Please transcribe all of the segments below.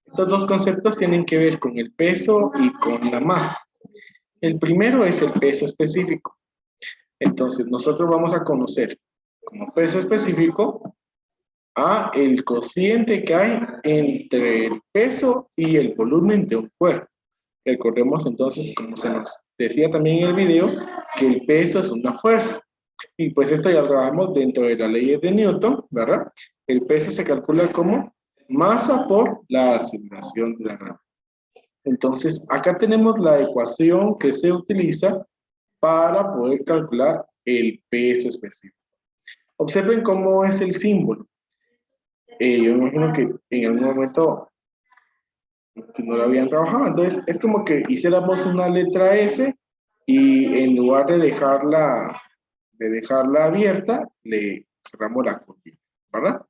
Estos dos conceptos tienen que ver con el peso y con la masa. El primero es el peso específico. Entonces, nosotros vamos a conocer como peso específico a el cociente que hay entre el peso y el volumen de un cuerpo. Recordemos entonces, como se nos decía también en el video, que el peso es una fuerza. Y pues esto ya lo trabajamos dentro de las leyes de Newton, ¿verdad? El peso se calcula como masa por la aceleración de la gravedad. Entonces, acá tenemos la ecuación que se utiliza para poder calcular el peso específico. Observen cómo es el símbolo. Yo imagino que en algún momento que no lo habían trabajado. Entonces, es como que hiciéramos una letra S y en lugar de dejarla abierta, le cerramos la curva, ¿verdad?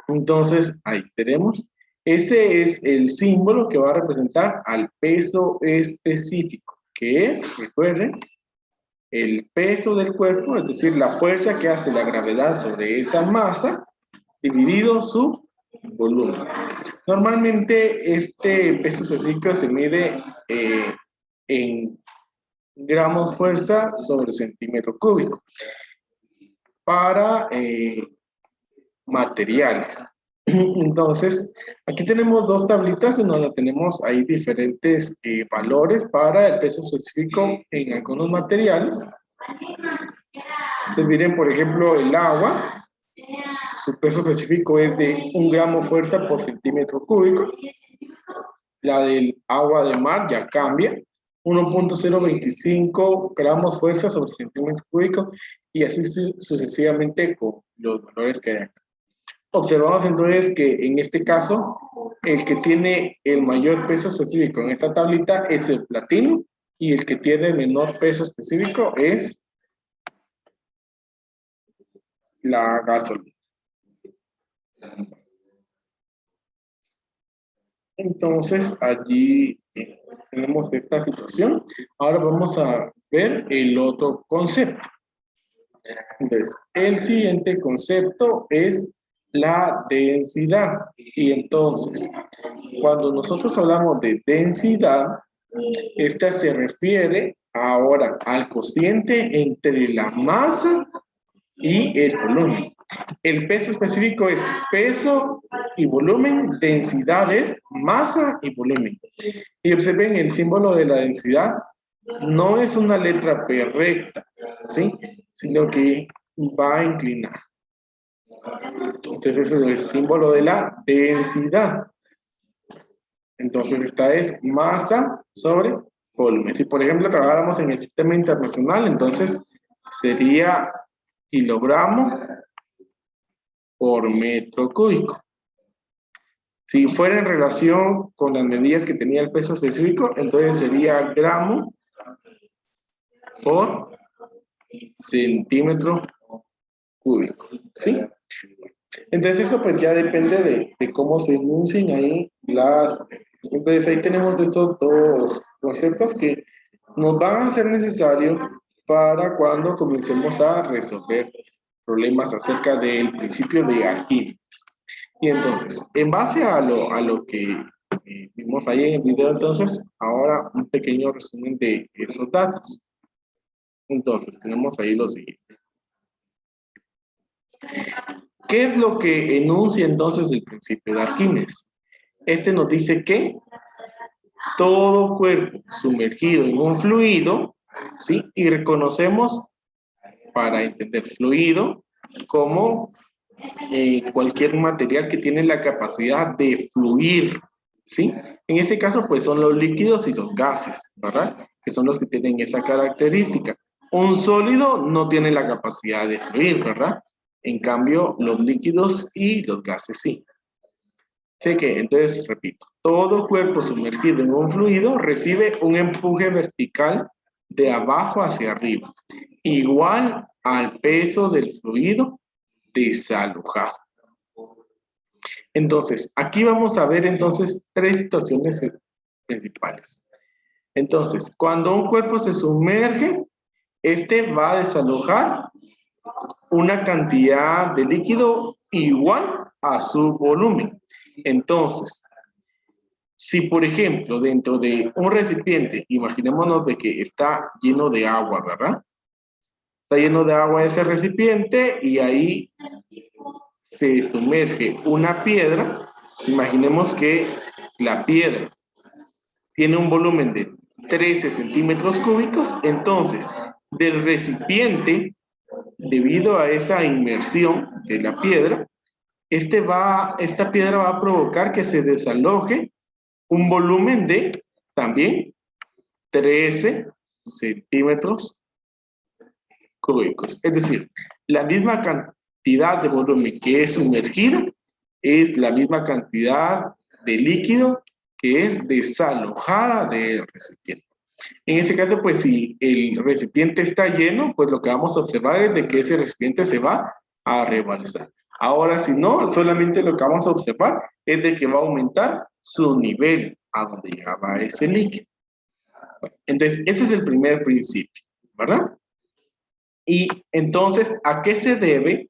Entonces, ahí tenemos. Ese es el símbolo que va a representar al peso específico, que es, recuerden, el peso del cuerpo, es decir, la fuerza que hace la gravedad sobre esa masa, dividido su volumen. Normalmente este peso específico se mide en gramos fuerza sobre centímetro cúbico para materiales. Entonces, aquí tenemos dos tablitas en donde tenemos ahí diferentes valores para el peso específico en algunos materiales. Entonces, miren, por ejemplo, el agua, su peso específico es de 1 gramo fuerza por centímetro cúbico. La del agua de mar ya cambia, 1.025 gramos fuerza sobre centímetro cúbico, y así sucesivamente con los valores que hay acá. Observamos entonces que en este caso, el que tiene el mayor peso específico en esta tablita es el platino, y el que tiene el menor peso específico es la gasolina. Entonces, allí tenemos esta situación. Ahora vamos a ver el otro concepto. Entonces, el siguiente concepto es la densidad. Y entonces, cuando nosotros hablamos de densidad, esta se refiere ahora al cociente entre la masa y el volumen. El peso específico es peso y volumen, densidad es masa y volumen. Y observen el símbolo de la densidad, no es una letra P recta, ¿sí? Sino que va a inclinar. Entonces, ese es el símbolo de la densidad. Entonces, esta es masa sobre volumen. Si, por ejemplo, trabajáramos en el sistema internacional, entonces sería kilogramo por metro cúbico. Si fuera en relación con las medidas que tenía el peso específico, entonces sería gramo por centímetro cúbico, ¿sí? Entonces eso pues ya depende de cómo se enuncien ahí las... Entonces ahí tenemos esos dos conceptos que nos van a ser necesarios para cuando comencemos a resolver problemas acerca del principio de Arquímedes. Y entonces, en base a lo que vimos ahí en el video, entonces, ahora un pequeño resumen de esos datos. Entonces, tenemos ahí lo siguiente. ¿Qué es lo que enuncia entonces el principio de Arquímedes? Este nos dice que todo cuerpo sumergido en un fluido, ¿sí? Y reconocemos, para entender fluido, como cualquier material que tiene la capacidad de fluir, ¿sí? En este caso, pues son los líquidos y los gases, ¿verdad? Que son los que tienen esa característica. Un sólido no tiene la capacidad de fluir, ¿verdad? En cambio, los líquidos y los gases sí. Sé que, entonces, repito, todo cuerpo sumergido en un fluido recibe un empuje vertical de abajo hacia arriba, igual al peso del fluido desalojado. Entonces, aquí vamos a ver entonces tres situaciones principales. Entonces, cuando un cuerpo se sumerge, este va a desalojar una cantidad de líquido igual a su volumen. Entonces, si por ejemplo dentro de un recipiente, imaginémonos de que está lleno de agua, ¿verdad? Está lleno de agua ese recipiente y ahí se sumerge una piedra. Imaginemos que la piedra tiene un volumen de 13 centímetros cúbicos, entonces del recipiente, debido a esa inmersión de la piedra, esta piedra va a provocar que se desaloje un volumen de también 13 centímetros cúbicos. Es decir, la misma cantidad de volumen que es sumergido es la misma cantidad de líquido que es desalojada del recipiente. En este caso, pues si el recipiente está lleno, pues lo que vamos a observar es de que ese recipiente se va a rebalsar. Ahora, si no, solamente lo que vamos a observar es de que va a aumentar su nivel a donde llegaba ese líquido. Entonces, ese es el primer principio, ¿verdad? Y entonces, ¿a qué se debe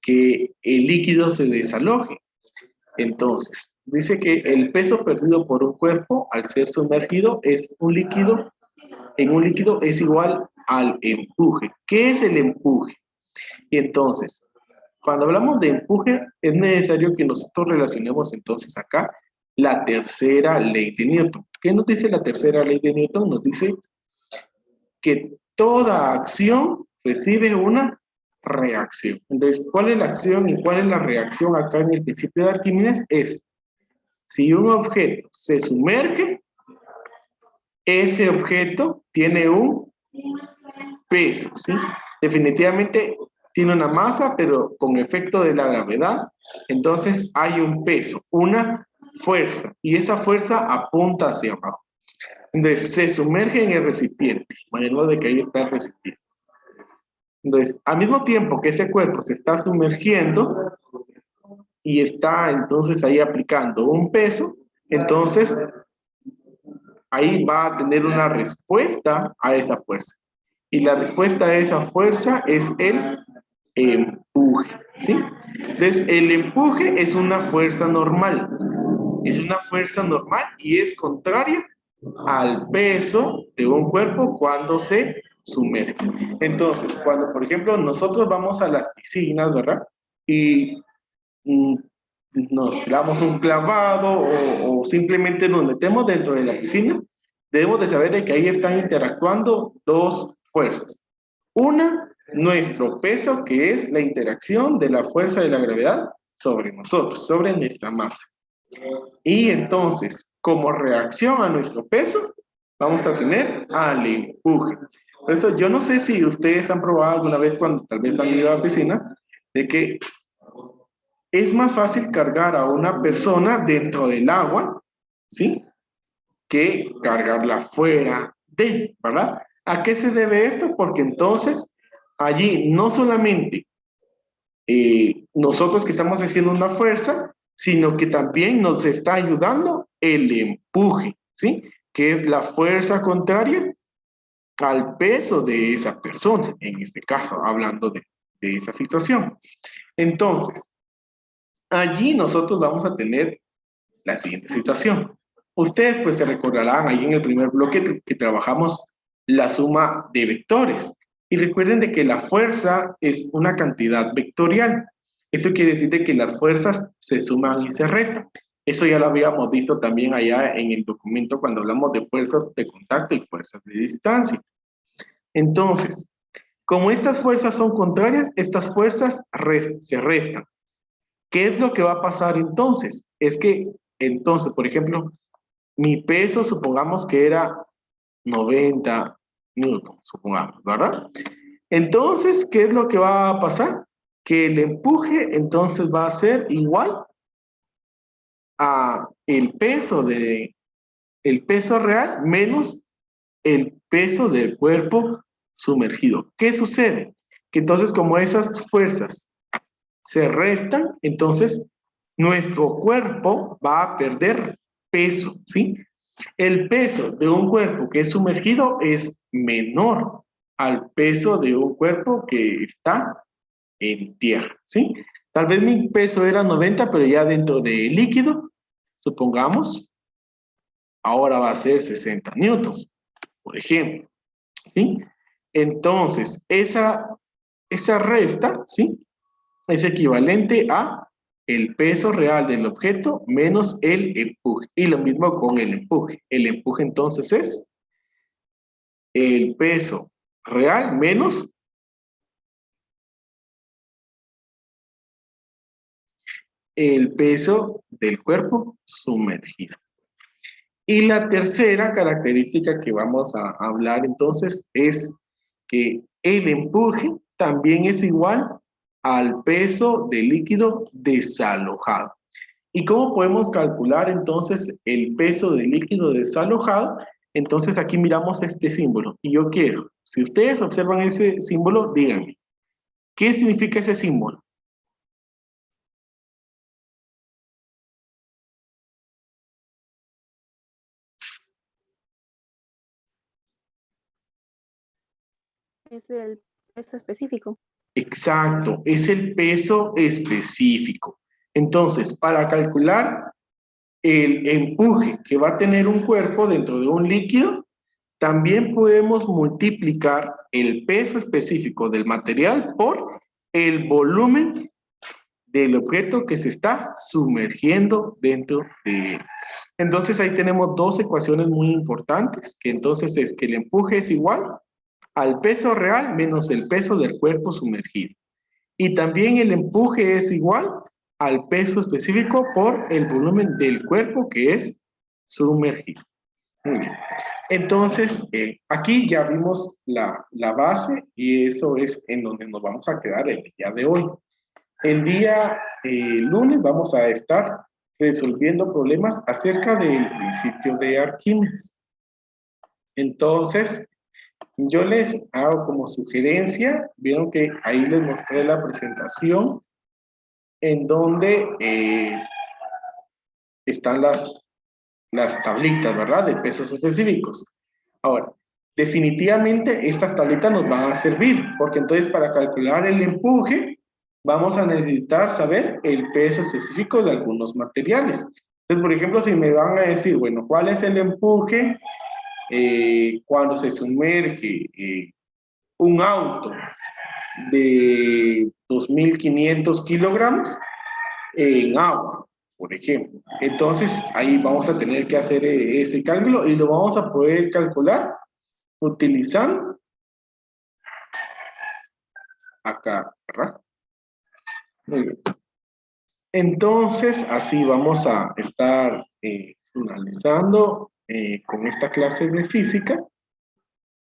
que el líquido se desaloje? Entonces, dice que el peso perdido por un cuerpo al ser sumergido es un líquido, en un líquido es igual al empuje. ¿Qué es el empuje? Y entonces, cuando hablamos de empuje, es necesario que nosotros relacionemos entonces acá la tercera ley de Newton. ¿Qué nos dice la tercera ley de Newton? Nos dice que toda acción recibe una reacción. Entonces, ¿cuál es la acción y cuál es la reacción acá en el principio de Arquímedes? Es, si un objeto se sumerge, ese objeto tiene un peso, ¿sí? Definitivamente tiene una masa, pero con efecto de la gravedad, entonces hay un peso, una fuerza, y esa fuerza apunta hacia abajo. Entonces, se sumerge en el recipiente, imaginemos de que ahí está el recipiente. Entonces, al mismo tiempo que ese cuerpo se está sumergiendo y está entonces ahí aplicando un peso, entonces ahí va a tener una respuesta a esa fuerza. Y la respuesta a esa fuerza es el empuje, ¿sí? Entonces, el empuje es una fuerza normal. Es una fuerza normal y es contraria al peso de un cuerpo cuando se sumerge. Entonces, cuando, por ejemplo, nosotros vamos a las piscinas, ¿verdad? Y nos damos un clavado o simplemente nos metemos dentro de la piscina, debemos de saber de que ahí están interactuando dos fuerzas. Una, nuestro peso, que es la interacción de la fuerza de la gravedad sobre nosotros, sobre nuestra masa. Y entonces, como reacción a nuestro peso, vamos a tener al empuje. Por eso, yo no sé si ustedes han probado alguna vez cuando tal vez han ido a la piscina, de que es más fácil cargar a una persona dentro del agua, ¿sí? Que cargarla fuera de, ¿verdad? ¿A qué se debe esto? Porque entonces allí no solamente nosotros que estamos haciendo una fuerza, sino que también nos está ayudando el empuje, ¿sí? Que es la fuerza contraria al peso de esa persona, en este caso, hablando de esa situación. Entonces, allí nosotros vamos a tener la siguiente situación. Ustedes pues se recordarán ahí en el primer bloque que trabajamos la suma de vectores. Y recuerden de que la fuerza es una cantidad vectorial. Eso quiere decir de que las fuerzas se suman y se restan. Eso ya lo habíamos visto también allá en el documento cuando hablamos de fuerzas de contacto y fuerzas de distancia. Entonces, como estas fuerzas son contrarias, estas fuerzas se restan. ¿Qué es lo que va a pasar entonces? Es que, entonces, por ejemplo, mi peso, supongamos que era 90 newtons, supongamos, ¿verdad? Entonces, ¿qué es lo que va a pasar? Que el empuje, entonces, va a ser igual a el peso real menos el peso del cuerpo sumergido. ¿Qué sucede? Que entonces, como esas fuerzas se restan, entonces nuestro cuerpo va a perder peso, ¿sí? El peso de un cuerpo que es sumergido es menor al peso de un cuerpo que está en tierra, ¿sí? Tal vez mi peso era 90, pero ya dentro del líquido, supongamos, ahora va a ser 60 newtons, por ejemplo. ¿Sí? Entonces, esa resta, ¿sí? Es equivalente a el peso real del objeto menos el empuje. Y lo mismo con el empuje. El empuje entonces es el peso real menos el peso del cuerpo sumergido. Y la tercera característica que vamos a hablar entonces es que el empuje también es igual al peso del líquido desalojado. ¿Y cómo podemos calcular entonces el peso del líquido desalojado? Entonces aquí miramos este símbolo y yo quiero, si ustedes observan ese símbolo, díganme, ¿qué significa ese símbolo? Es el peso específico. Exacto, es el peso específico. Entonces, para calcular el empuje que va a tener un cuerpo dentro de un líquido, también podemos multiplicar el peso específico del material por el volumen del objeto que se está sumergiendo dentro de él. Entonces ahí tenemos dos ecuaciones muy importantes, que entonces es que el empuje es igual al peso real menos el peso del cuerpo sumergido. Y también el empuje es igual al peso específico por el volumen del cuerpo que es sumergido. Muy bien. Entonces, aquí ya vimos la base y eso es en donde nos vamos a quedar el día de hoy. El día lunes vamos a estar resolviendo problemas acerca del principio de Arquímedes. Entonces, yo les hago como sugerencia, vieron que ahí les mostré la presentación en donde están las tablitas, ¿verdad? De pesos específicos. Ahora, definitivamente estas tablitas nos van a servir, porque entonces para calcular el empuje vamos a necesitar saber el peso específico de algunos materiales. Entonces, por ejemplo, si me van a decir, bueno, ¿cuál es el empuje cuando se sumerge un auto de 2.500 kilogramos en agua, por ejemplo? Entonces, ahí vamos a tener que hacer ese cálculo y lo vamos a poder calcular utilizando acá, ¿verdad? Muy bien. Entonces, así vamos a estar finalizando con esta clase de física.